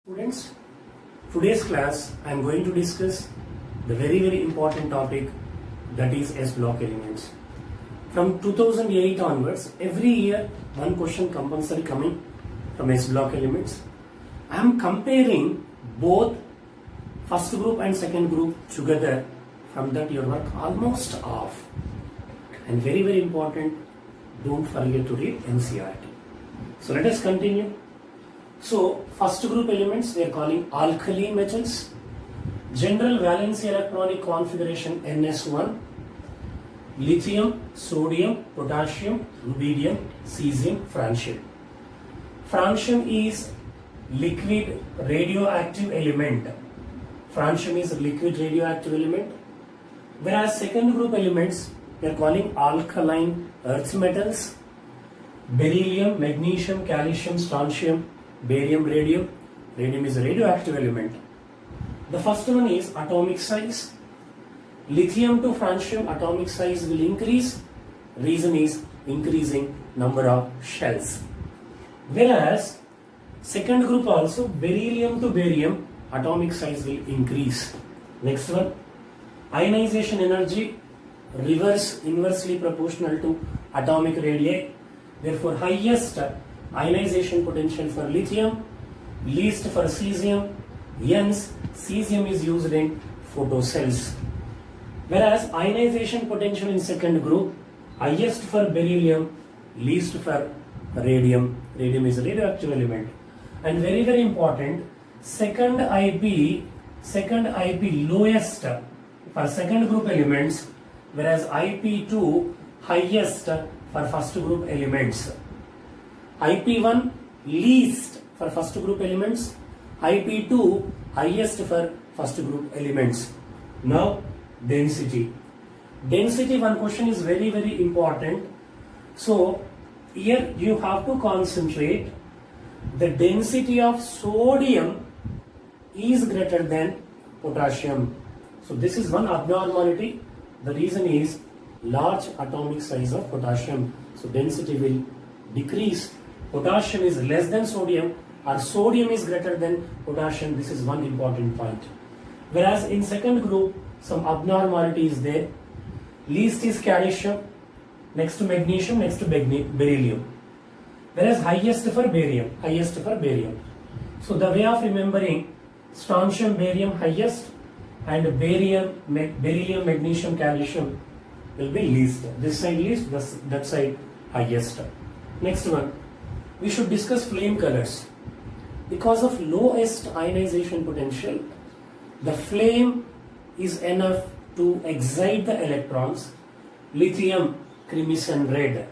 Students, today's class I am going to discuss the very important topic, that is S block elements. From 2008 onwards, every year one question compulsory coming from S block elements. I am comparing both first group and second group together. From that your work almost off. And very important, don't forget to read NCERT. So let us continue. So first group elements we are calling alkali metals. General valence electronic configuration NS1. Lithium, sodium, potassium, rubidium, cesium, francium. Francium is liquid radioactive element. Francium is a liquid radioactive element. Whereas second group elements we are calling alkaline earth metals. Beryllium, magnesium, calcium, strontium, barium, radium. Radium is a radioactive element. The first one is atomic size. Lithium to francium atomic size will increase. Reason is increasing number of shells. Whereas second group also, beryllium to barium atomic size will increase. Next one, ionization energy inversely proportional to atomic radii. Therefore highest ionization potential for lithium, least for cesium. Hence cesium is used in photocells. Whereas ionization potential in second group, highest for beryllium, least for radium. Radium is a radioactive element. And very important, second IP lowest for second group elements, whereas IP2 highest for first group elements. IP1 least for first group elements, IP2 highest for first group elements. Now density. Density, one question is very important. So here you have to concentrate. The density of sodium is greater than potassium. So this is one abnormality. The reason is large atomic size of potassium. So density will decrease. Potassium is less than sodium, or sodium is greater than potassium. This is one important point. Whereas in second group, some abnormality is there. Least is calcium, next to magnesium, next to beryllium. Whereas highest for barium. So the way of remembering, strontium, barium highest, and beryllium, magnesium, calcium will be least. This side least, that side highest. Next one, we should discuss flame colors. Because of lowest ionization potential, the flame is enough to excite the electrons. Lithium, crimson red.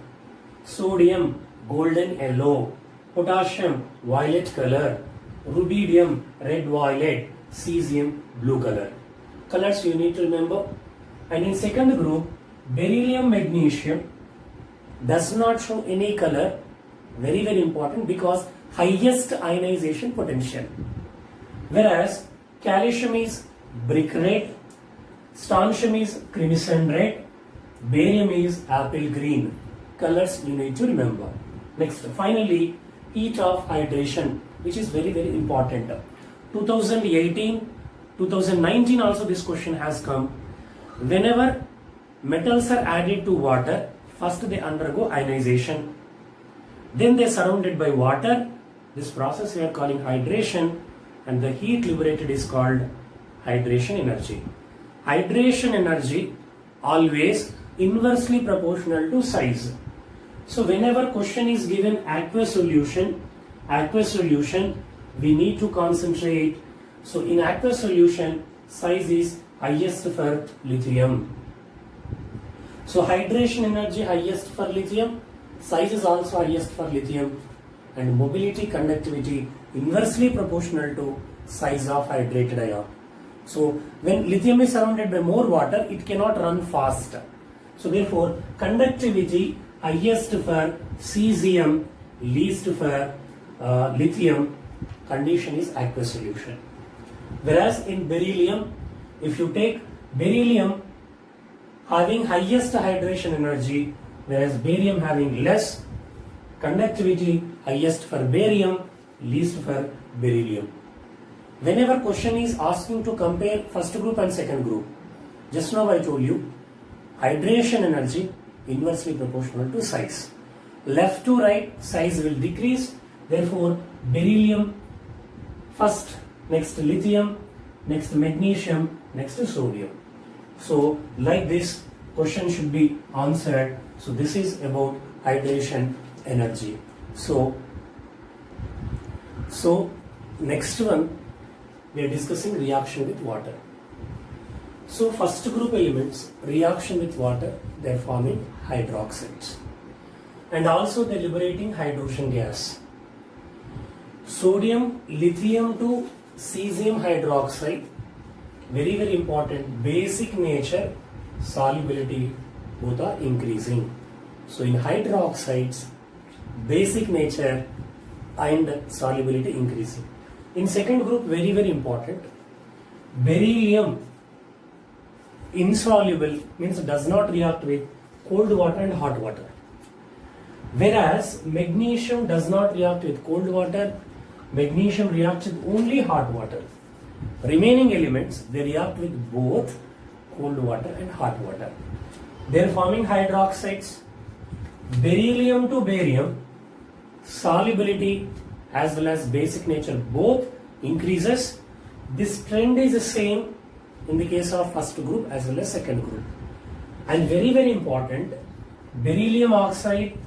Sodium, golden yellow. Potassium, violet color. Rubidium, red violet. Cesium, blue color. Colors you need to remember. And in second group, beryllium, magnesium does not show any color. Very important, because highest ionization potential. Whereas calcium is brick red, strontium is crimson red, barium is apple green. Colors you need to remember. Next, finally, heat of hydration, which is very important. 2018, 2019 also this question has come. Whenever metals are added to water, first they undergo ionization. Then they are surrounded by water. This process we are calling hydration, and the heat liberated is called hydration energy. Hydration energy always inversely proportional to size. So whenever question is given aqueous solution, we need to concentrate. So in aqueous solution, size is highest for lithium. So hydration energy highest for lithium, size is also highest for lithium, and mobility conductivity inversely proportional to size of hydrated ion. So when lithium is surrounded by more water, it cannot run fast. So therefore conductivity highest for cesium, least for lithium. Condition is aqueous solution. Whereas in beryllium, if you take beryllium having highest hydration energy, whereas barium having less, conductivity highest for barium, least for beryllium. Whenever question is asking to compare first group and second group, just now I told you, hydration energy inversely proportional to size. Left to right, size will decrease. Therefore, beryllium first, next lithium, next magnesium, next sodium. So, like this, question should be answered. So, this is about hydration energy. So next one, we are discussing reaction with water. So, first group elements, reaction with water, they are forming hydroxides. And also they are liberating hydrogen gas. Sodium, lithium to cesium hydroxide, very very important, basic nature, solubility, both are increasing. So in hydroxides, basic nature and solubility increasing. In second group, very very important, beryllium insoluble, means does not react with cold water and hot water. Whereas magnesium does not react with cold water, magnesium reacts with only hot water. Remaining elements, they react with both cold water and hot water. They are forming hydroxides. Beryllium to barium, solubility as well as basic nature both increases. This trend is the same in the case of first group as well as second group. And very very important, beryllium oxide,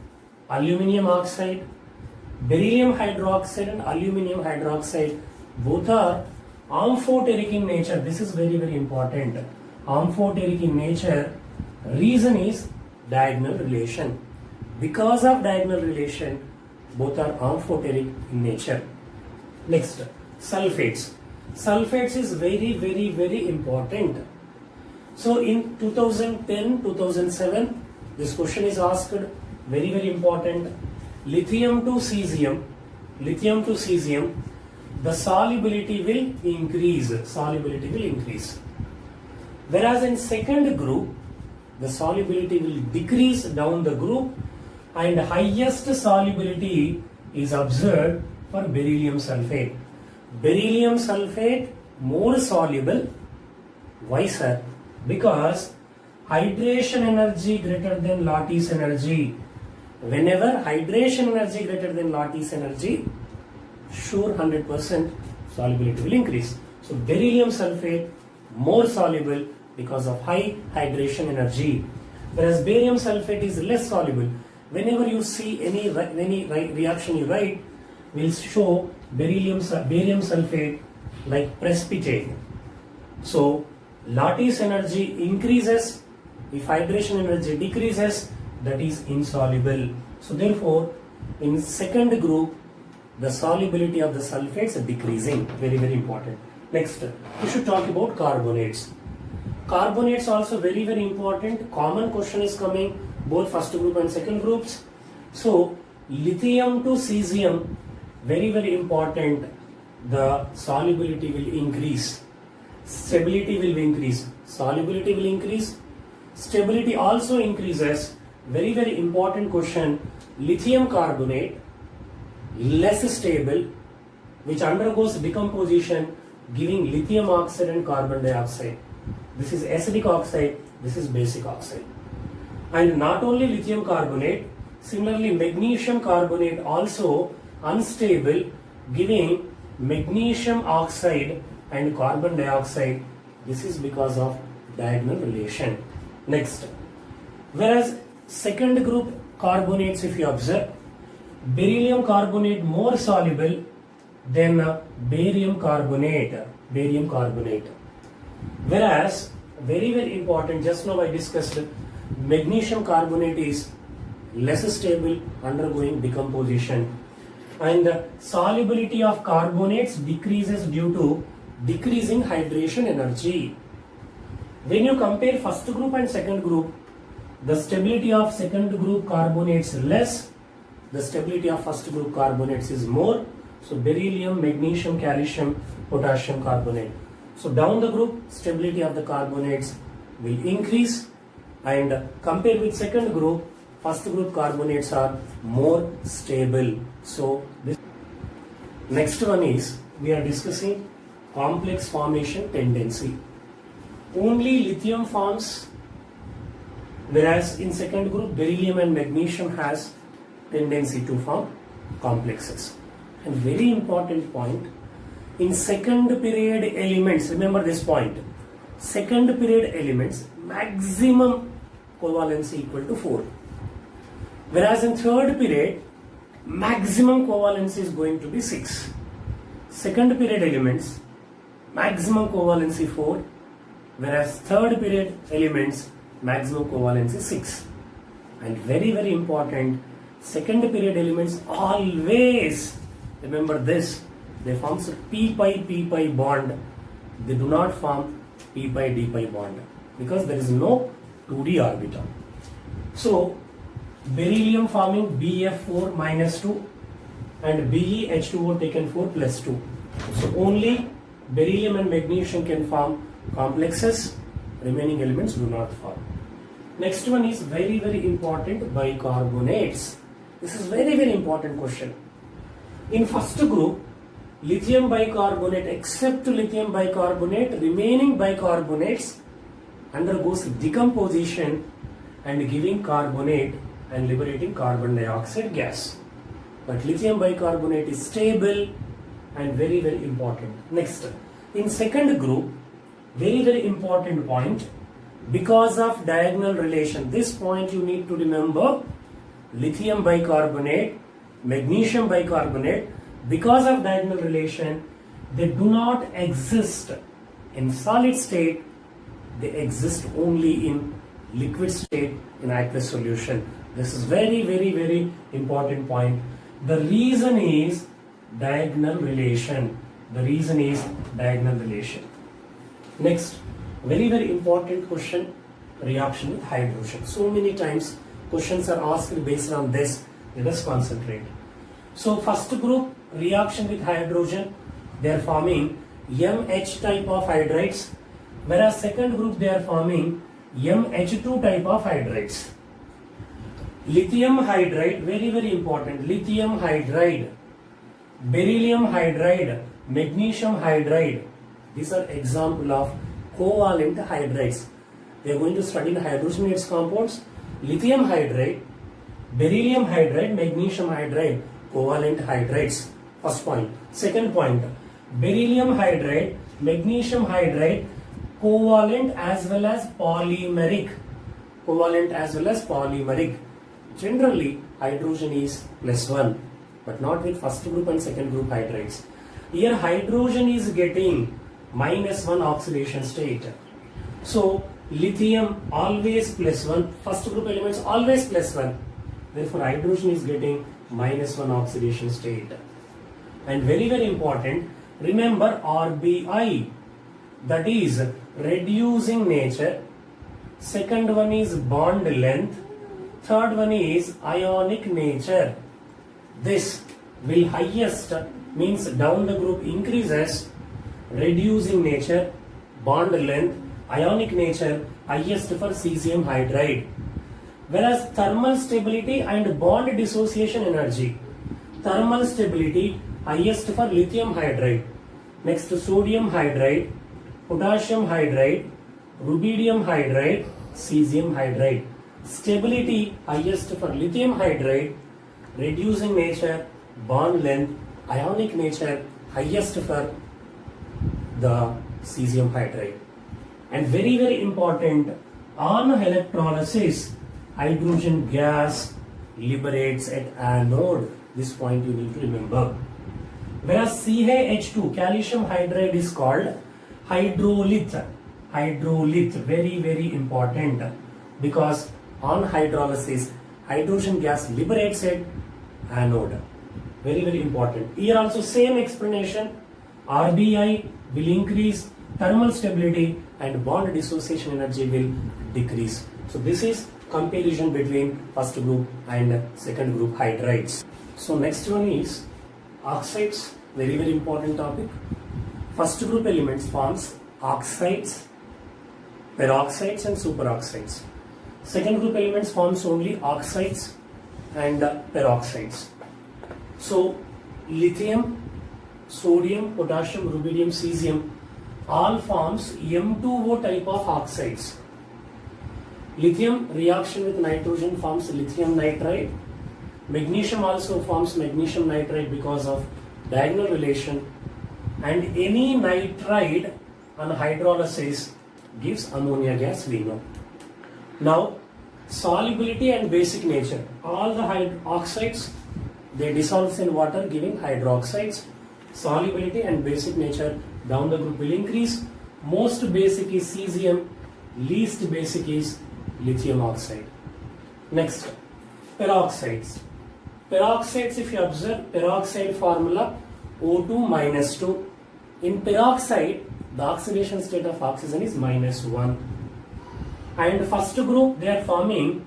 aluminium oxide, beryllium hydroxide and aluminium hydroxide both are amphoteric in nature. This is very very important. Amphoteric in nature. Reason is diagonal relation. Because of diagonal relation, both are amphoteric in nature. Next, sulfates. Sulfates is very very very important. So in 2010-2007, this question is asked, very very important. Lithium to cesium, the solubility will increase. Whereas in second group, the solubility will decrease down the group, and highest solubility is observed for beryllium sulfate. Beryllium sulfate more soluble. Why, sir? Because hydration energy greater than lattice energy. Whenever hydration energy greater than lattice energy, sure 100% solubility will increase. So beryllium sulfate more soluble because of high hydration energy, whereas barium sulfate is less soluble. Whenever you see any reaction you write, will show barium sulfate like precipitate. So lattice energy increases, if hydration energy decreases, that is insoluble. So therefore, in second group, the solubility of the sulfates are decreasing. Very very important. Next, we should talk about carbonates. Carbonates also very very important. Common question is coming both first group and second groups. So lithium to cesium, very very important. The solubility will increase, stability will increase, solubility will increase, stability also increases. Very very important question. Lithium carbonate less stable, which undergoes decomposition, giving lithium oxide and carbon dioxide. This is acidic oxide, this is basic oxide. And not only lithium carbonate, similarly magnesium carbonate also unstable, giving magnesium oxide and carbon dioxide. This is because of diagonal relation. Next, whereas second group carbonates, if you observe, beryllium carbonate more soluble than barium carbonate. Whereas, very very important, just now I discussed, magnesium carbonate is less stable, undergoing decomposition, and the solubility of carbonates decreases due to decreasing hydration energy. When you compare first group and second group, the stability of second group carbonates less, the stability of first group carbonates is more. So beryllium, magnesium, calcium, potassium carbonate. So down the group, stability of the carbonates will increase, and compared with second group, first group carbonates are more stable. So this next one is, we are discussing complex formation tendency. Only lithium forms, whereas in second group beryllium and magnesium has tendency to form complexes. And very important point, in second period elements, remember this point, second period elements maximum covalency equal to 4, whereas in third period maximum covalency is going to be 6. Second period elements maximum covalency 4, whereas third period elements maximum covalency 6. And very very important, second period elements always, remember this, they form p pi bond, they do not form p pi d pi bond because there is no 2d orbital. So beryllium forming BF4 minus 2 and BeH2O taken 4 plus 2. So only beryllium and magnesium can form complexes, remaining elements do not form. Next one is very very important, bicarbonates. This is very very important question. In first group, lithium bicarbonate, except lithium bicarbonate, remaining bicarbonates undergoes decomposition and giving carbonate and liberating carbon dioxide gas. But lithium bicarbonate is stable and very very important. Next, in second group, very very important point, because of diagonal relation. This point you need to remember, lithium bicarbonate, magnesium bicarbonate, because of diagonal relation, they do not exist in solid state, they exist only in liquid state in aqueous solution. This is very very very important point. The reason is diagonal relation. The reason is diagonal relation. Next, very very important question, reaction with hydrogen. So many times questions are asked based on this. Let us concentrate. So first group, reaction with hydrogen, they are forming MH type of hydrides, whereas second group they are forming MH2 type of hydrides. Lithium hydride, very very important, lithium hydride, beryllium hydride, magnesium hydride, these are example of covalent hydrides. We are going to study the hydrogenated compounds, lithium hydride, beryllium hydride, magnesium hydride, covalent hydrides. First point. Second point, beryllium hydride, magnesium hydride, covalent as well as polymeric. Covalent as well as polymeric. Generally, hydrogen is +1, but not with first group and second group hydrides. Here, hydrogen is getting -1 oxidation state. So, lithium always +1, first group elements always +1. Therefore, hydrogen is getting -1 oxidation state. And very very important, remember RBI, that is reducing nature. Second one is bond length. Third one is ionic nature. This will highest, means down the group increases, reducing nature, bond length, ionic nature highest for cesium hydride. Whereas thermal stability and bond dissociation energy, thermal stability highest for lithium hydride. Next, sodium hydride, potassium hydride, rubidium hydride, cesium hydride. Stability highest for lithium hydride, reducing nature, bond length, ionic nature highest for the cesium hydride. And very very important, on electrolysis, hydrogen gas liberates at anode. This point you need to remember. Whereas CaH2, calcium hydride, is called hydrolith. Hydrolith, very very important, because on hydrolysis, hydrogen gas liberates at anode. Very very important. Here also same explanation. RBI will increase, thermal stability and bond dissociation energy will decrease. So this is comparison between first group and second group hydrides. So next one is oxides, very very important topic. First group elements forms oxides, peroxides and superoxides. Second group elements forms only oxides and peroxides. So lithium, sodium, potassium, rubidium, cesium, all forms M2O type of oxides. Lithium reaction with nitrogen forms lithium nitride. Magnesium also forms magnesium nitride because of diagonal relation, and any nitride on hydrolysis gives ammonia gas, we know. Now, solubility and basic nature. All the oxides, they dissolve in water giving hydroxides. Solubility and basic nature, down the group will increase. Most basic is cesium, least basic is lithium oxide. Next, peroxides. Peroxides, if you observe, peroxide formula O2 minus 2. In peroxide, the oxidation state of oxygen is -1. And first group, they are forming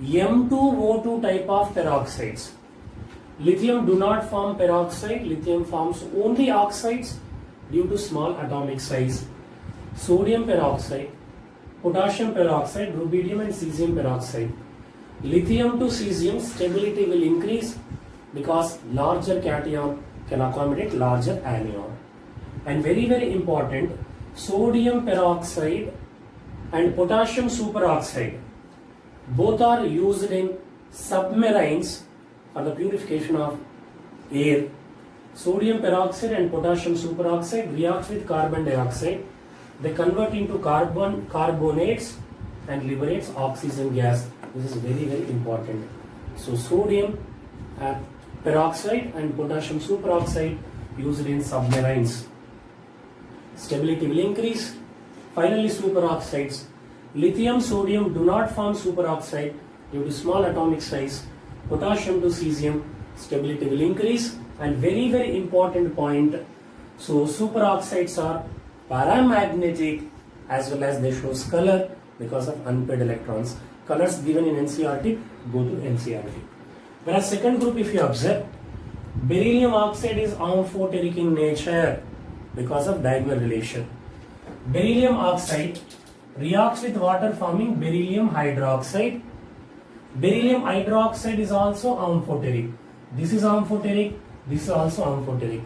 M2O2 type of peroxides. Lithium do not form peroxide. Lithium forms only oxides due to small atomic size. Sodium peroxide, potassium peroxide, rubidium and cesium peroxide. Lithium to cesium stability will increase because larger cation can accommodate larger anion. And very, very important, sodium peroxide and potassium superoxide both are used in submarines for the purification of air. Sodium peroxide and potassium superoxide reacts with carbon dioxide. They convert into carbonates and liberates oxygen gas. This is very, very important. So sodium peroxide and potassium superoxide used in submarines. Stability will increase. Finally, superoxides. Lithium, sodium do not form superoxide due to small atomic size. Potassium to cesium, stability will increase. And very, very important point, so superoxides are paramagnetic as well as they show color because of unpaired electrons. Colors given in NCERT, go to NCERT. Whereas second group, if you observe, beryllium oxide is amphoteric in nature because of diagonal relation. Beryllium oxide reacts with water forming beryllium hydroxide. Beryllium hydroxide is also amphoteric. This is amphoteric, this is also amphoteric.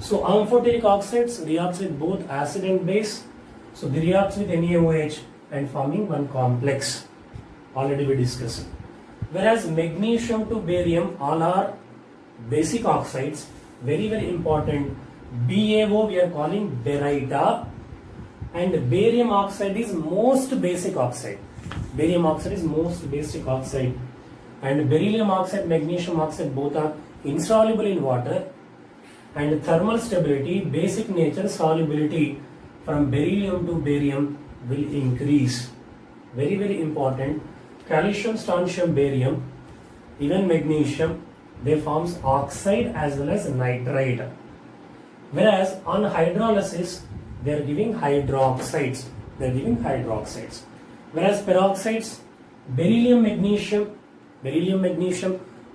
So amphoteric oxides reacts with both acid and base. So they reacts with NaOH and forming one complex. Already we discussed. Whereas magnesium to barium all are basic oxides. Very, very important. BaO we are calling baryta, and barium oxide is most basic oxide. Barium oxide is most basic oxide, and beryllium oxide, magnesium oxide both are insoluble in water. And thermal stability, basic nature, solubility from beryllium to barium will increase. Very, very important. Calcium, strontium, barium, even magnesium, they forms oxide as well as nitride. Whereas on hydrolysis, they are giving hydroxides. They are giving hydroxides. Whereas peroxides, beryllium, magnesium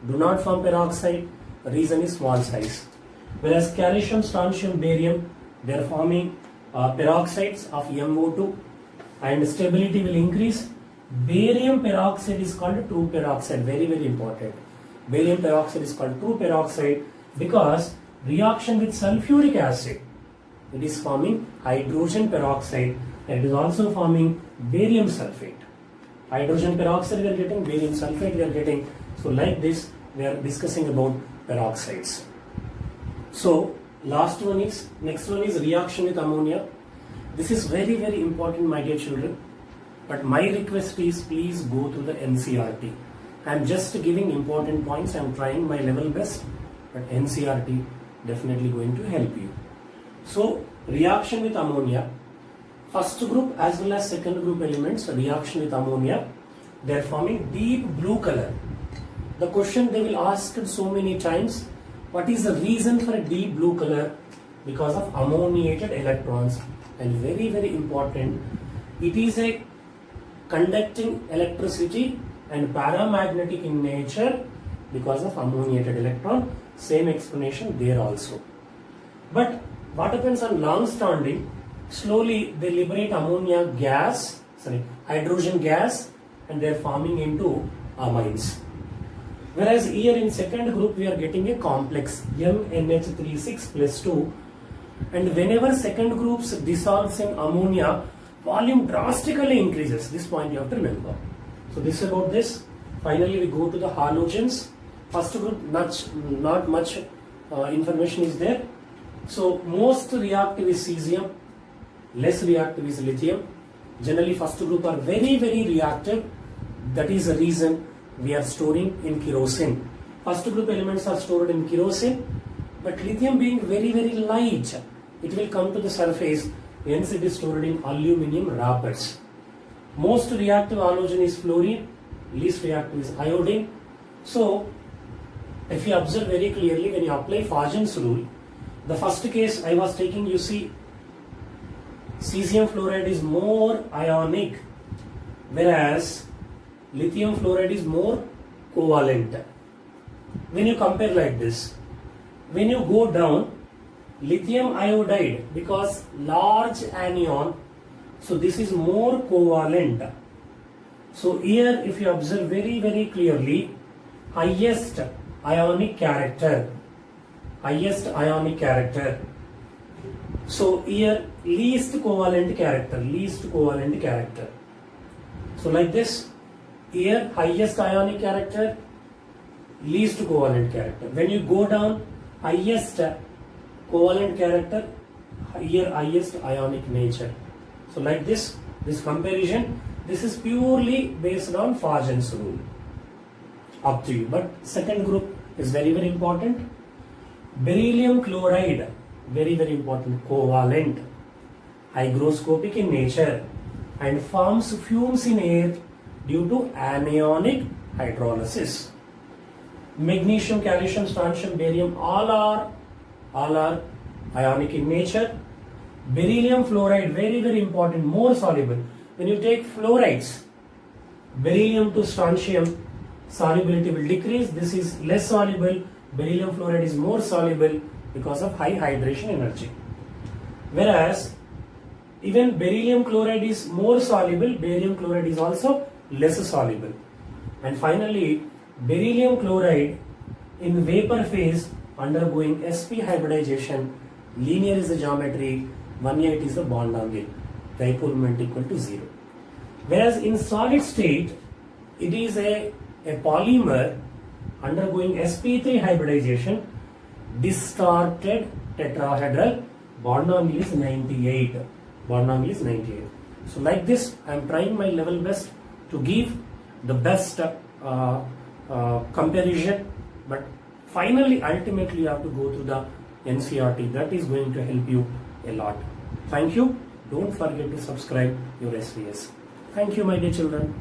do not form peroxide. Reason is small size. Whereas calcium, strontium, barium, they are forming peroxides of MO2, and stability will increase. Barium peroxide is called true peroxide. Very, very important. Barium peroxide is called true peroxide because reaction with sulfuric acid, it is forming hydrogen peroxide, and it is also forming barium sulfate. Hydrogen peroxide we are getting, barium sulfate we are getting. So like this, we are discussing about peroxides. So next one is reaction with ammonia. This is very, very important, my dear children. But my request is please go to the NCERT. I am just giving important points. I am trying my level best, but NCERT definitely going to help you. So reaction with ammonia, first group as well as second group elements, reaction with ammonia, they are forming deep blue color. The question they will ask so many times, what is the reason for a deep blue color? Because of ammoniated electrons. And very, very important, it is a conducting electricity and paramagnetic in nature because of ammoniated electron. Same explanation there also. But what happens on long standing, slowly they liberate hydrogen gas, and they are forming into amines. Whereas here in second group we are getting a complex MnH36 plus 2, and whenever second groups dissolves in ammonia, volume drastically increases. This point you have to remember. So this is about this. Finally we go to the halogens. First group, not much information is there. So most reactive is cesium, less reactive is lithium. Generally first group are very reactive. That is the reason we are storing in kerosene. First group elements are stored in kerosene, but lithium being very light, it will come to the surface, hence it is stored in aluminum wrappers. Most reactive halogen is fluorine, least reactive is iodine. So if you observe very clearly, when you apply Fagen's rule, the first case I was taking, you see cesium fluoride is more ionic, whereas lithium fluoride is more covalent. When you compare like this, when you go down, lithium iodide, because large anion, so this is more covalent. So here if you observe very clearly, highest ionic character. So here least covalent character. So like this, here highest ionic character, least covalent character. When you go down, highest covalent character, here highest ionic nature. So like this comparison, this is purely based on Fagen's rule. Up to you. But second group is very important. Beryllium chloride, very important, covalent, hygroscopic in nature, and forms fumes in air due to anionic hydrolysis. Magnesium, calcium, strontium, barium, all are ionic in nature. Beryllium fluoride, very important, more soluble. When you take fluorides, beryllium to strontium, solubility will decrease. This is less soluble. Beryllium fluoride is more soluble because of high hydration energy. Whereas even beryllium chloride is more soluble, barium chloride is also less soluble. And finally, beryllium chloride in vapor phase undergoing sp hybridization, linear is the geometry, 1,8 is the bond angle, dipole moment equal to 0. Whereas in solid state, it is a polymer undergoing sp3 hybridization, distorted tetrahedral, bond angle is 98. So like this, I am trying my level best to give the best comparison, but finally ultimately you have to go through the NCERT. That is going to help you a lot. Thank you. Don't forget to subscribe your SVS. Thank you, my dear children.